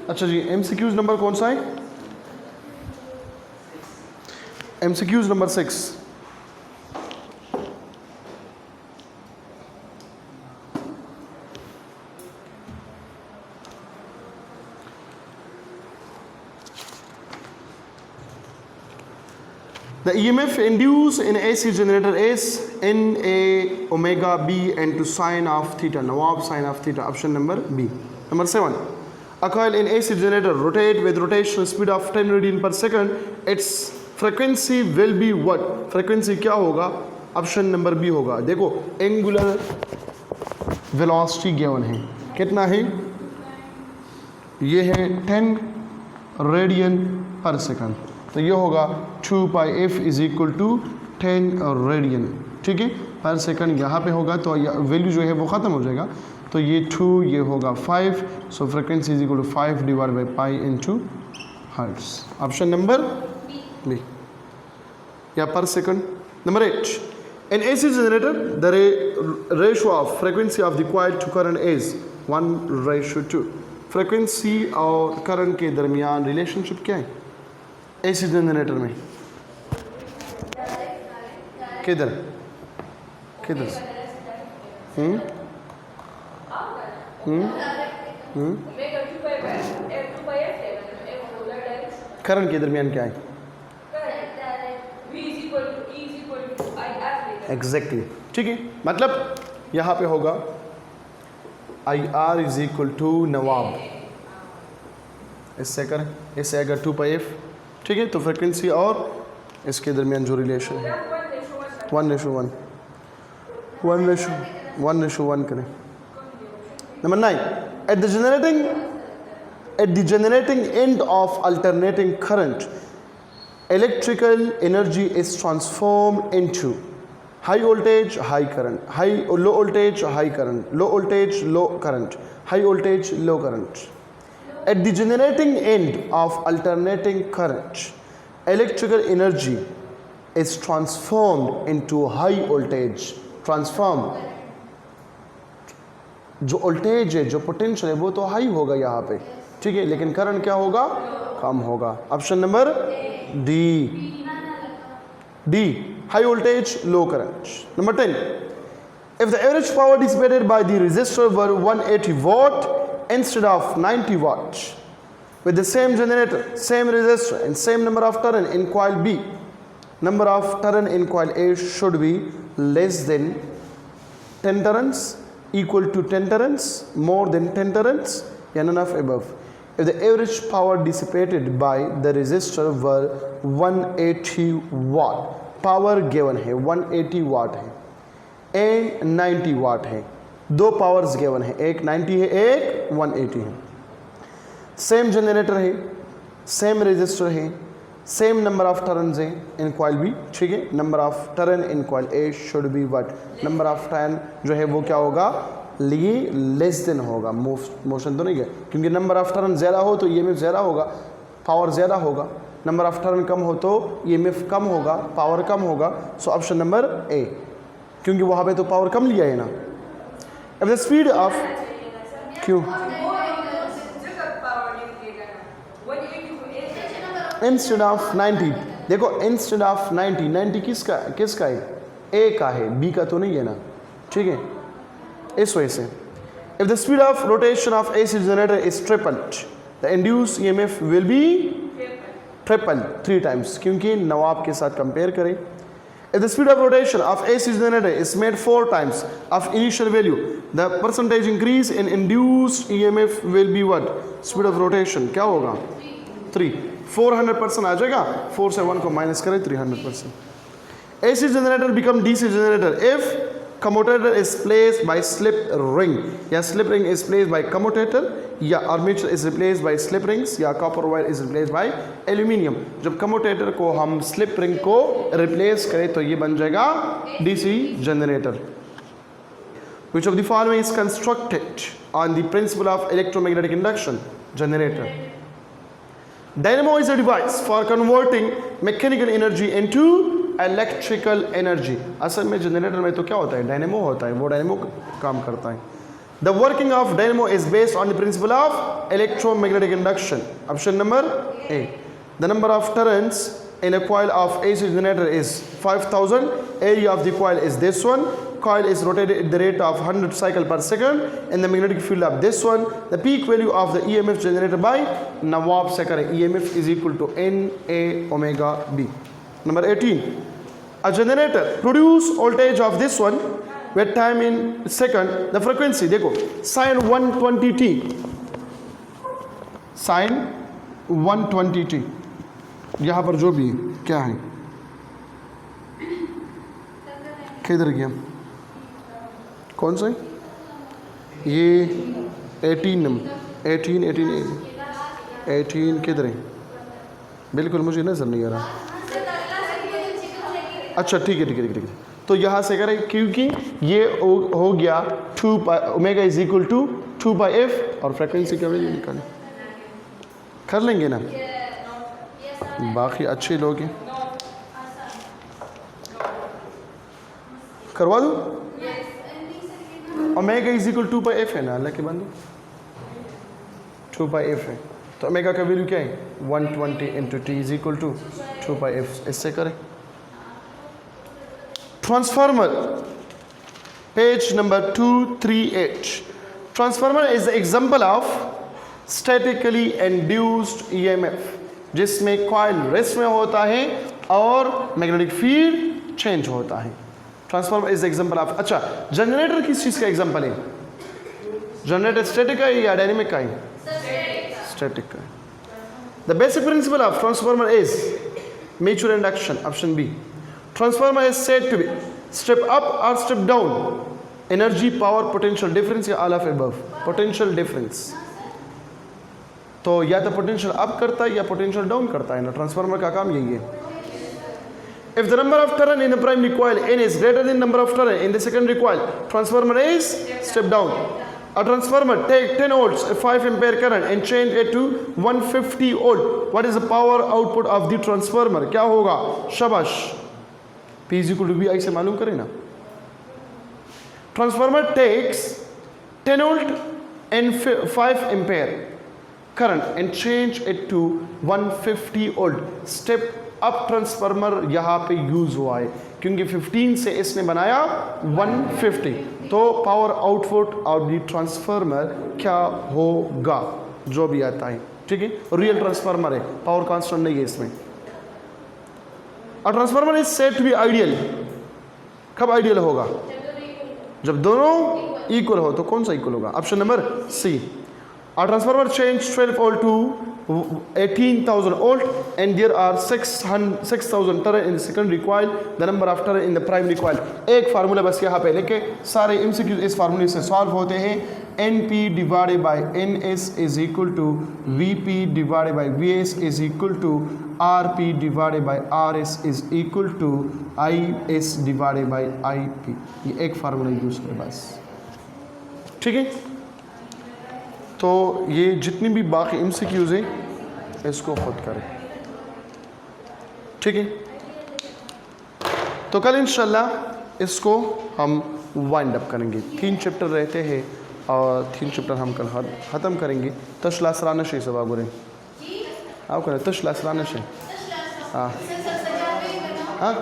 अच्छा जी, MCQs number कौन सा है? MCQs number 6। The EMF induced in AC generator is NA omega B into sine of theta. Nawab sine of theta. Option number B. Number 7. A coil in AC generator rotate with rotational speed of 10 radian per second. Its frequency will be what? Frequency क्या होगा? Option number B होगा. देखो angular velocity given है. कितना है? ये है 10 radian पर सेकंड, तो ये होगा 2 pi F is equal to 10 radian, ठीक है, पर सेकंड यहाँ पे होगा, तो वैल्यू जो है वो ख़त्म हो जाएगा, तो ये 2 ये होगा 5, so frequency is equal to 5 divide by pi into hertz. Option number B, या per second. Number 8, in AC generator the ratio of frequency of the coil to current is 1:2। Frequency और करंट के दरमियान relationship क्या है AC generator में? किधर किधर? Current के दरमियान क्या है? एग्जैक्टली, ठीक है, मतलब यहाँ पे होगा IR इज इक्वल टू नवाब, इससे कर इससे आएगा 2 पाई एफ, ठीक है, तो फ्रिक्वेंसी और इसके दरमियान जो रिलेशन है 1:1 1:1 करें। Number 9, at the generating end of alternating current electrical energy is transformed into high voltage high current, low voltage high current, low voltage low current, high voltage low current. At the generating end of alternating current, electrical energy is transformed into high voltage. Transformed, जो voltage है, जो potential है, वो तो high होगा यहाँ पे, ठीक है, लेकिन करंट क्या होगा? कम होगा। Option number D, high voltage low current. Number 10, if the average power dissipated by the resistor were 180 watt instead of 90 watts with the same generator, same resistor and same number of turn in coil B, number of turn in coil A should be less than 10 turns, equal to 10 turns, more than 10 turns, and none of above. If the average power dissipated by the resistor were 180 watt, power given है 180 watt है and 90 watt है, दो powers given है, एक 90 है एक 180 है, same generator है, सेम रेजिस्टर है, सेम नंबर ऑफ टर्न्स है इन कॉइल बी, ठीक है, number of turn in coil A should be what? Number of turn जो है वो क्या होगा? लिए लेस देन होगा, मोशन तो नहीं है, क्योंकि नंबर ऑफ टर्न ज़्यादा हो तो ईएमएफ ज़्यादा होगा, पावर ज़्यादा होगा, नंबर ऑफ टर्न कम हो तो ईएमएफ कम होगा, पावर कम होगा, सो ऑप्शन नंबर ए, क्योंकि वहाँ पे तो पावर कम लिया है ना। If the speed of Q instead of 90, देखो instead of 90 किसका है? A का है, B का तो नहीं है ना, ठीक है, इस वजह से। If the speed of rotation of AC generator is tripled, the induced EMF will be triple 3 times, क्योंकि नवाब के साथ कंपेयर करें। If the speed of rotation of AC generator is made 4 times of initial value, the percentage increase in induced EMF will be what? Speed of rotation क्या होगा? 3, 400% आ जाएगा, 4 से 1 को minus करें 300%। AC generator become DC generator if commutator is placed by slip ring, या slip ring is placed by commutator, या armature is replaced by slip rings, या copper wire is replaced by aluminium। जब commutator को हम slip ring को replace करें तो ये बन जाएगा DC generator। Which of the following is constructed on the principle of electromagnetic induction? Generator। Dynamo is a device for converting mechanical energy into electrical energy. असल में जनरेटर में तो क्या होता है? डायनेमो होता है, वो डायनेमो काम करता है। The working of dynamo is based on the principle of electromagnetic induction. Option number A. The number of turns in a coil of AC generator is 5000. Area of the coil is this one. Coil is rotated at the rate of 100 cycle per second in the magnetic field of this one. The peak value of the EMF generated by Nawab se kare. EMF is equal to NA omega B. Number 18. A generator produce voltage of this one with time in second. The frequency देखो sin 120t, sin 120t, यहाँ पर जो भी क्या है, किधर गया, कौन सा है ये 18 नंबर 18 किधर है, बिल्कुल मुझे नजर नहीं आ रहा। अच्छा ठीक है। तो यहाँ से करें क्योंकि ये हो गया 2 pi omega is equal to 2 pi F और फ्रिक्वेंसी का वैल्यू निकालें, कर लेंगे ना, बाकी अच्छे लोग हैं, करवा दूँ। Omega is equal 2 pi F है ना, अल्लाह के बंदे 2 पाई एफ है, तो ओमेगा का वैल्यू क्या है 120 into T is equal to 2 pi F. इससे करें transformer, page number 238. Transformer is the example of statically induced EMF जिसमें coil रेस्ट में होता है और magnetic field change होता है। Transformer is the example of। अच्छा, जनरेटर किस चीज़ का एग्जाम्पल है? जनरेटर स्टैटिक का है या डायनेमिक का है? स्टैटिक का है। The basic principle of transformer is mutual induction. Option B. Transformer is said to be step up or step down, energy, power, potential difference या all of above। potential difference तो या तो potential up करता है या potential down करता है ना, ट्रांसफार्मर का काम यही है। If the number of turn in the primary coil N is greater than number of turn in the secondary coil, transformer is step down। A transformer take 10 volts 5 ampere current and change it to 150 volt। What is the power output of the transformer? क्या होगा? शाबाश, P is equal to V I से मालूम करें ना। Transformer takes 10 volt and 5 ampere current and change it to 150 volt। Step up transformer यहाँ पे use हुआ है क्योंकि 15 से इसने बनाया 150, तो power output of the transformer क्या होगा जो भी आता है, ठीक है। रियल ट्रांसफार्मर है, पावर कांस्टेंट नहीं है इसमें। A transformer is said to be ideal। कब आइडियल होगा? जब दोनों इक्वल हो। तो कौन सा इक्वल होगा? Option number C. A transformer change 12 volt to 18,000 volt and there are 6,000 turn in the secondary coil, the number of turn in the primary coil। एक फार्मूला बस यहाँ पे लेके सारे MCQ इस फार्मूले से सॉल्व होते हैं। NP divided by NS is equal to VP divided by VS is equal to RP divided by RS is equal to IS divided by IP। ये एक फार्मूला यूज करें बस, ठीक है। तो ये जितनी भी बाकी MCQs हैं इसको खुद करें, ठीक है। तो कल इंशाल्लाह इसको हम वाइंड अप करेंगे। 3 चैप्टर रहते हैं और 3 चैप्टर हम कल ख़त्म करेंगे। तशलासराना शे सब आगुरे आप करें तशलासराना शे हाँ हाँ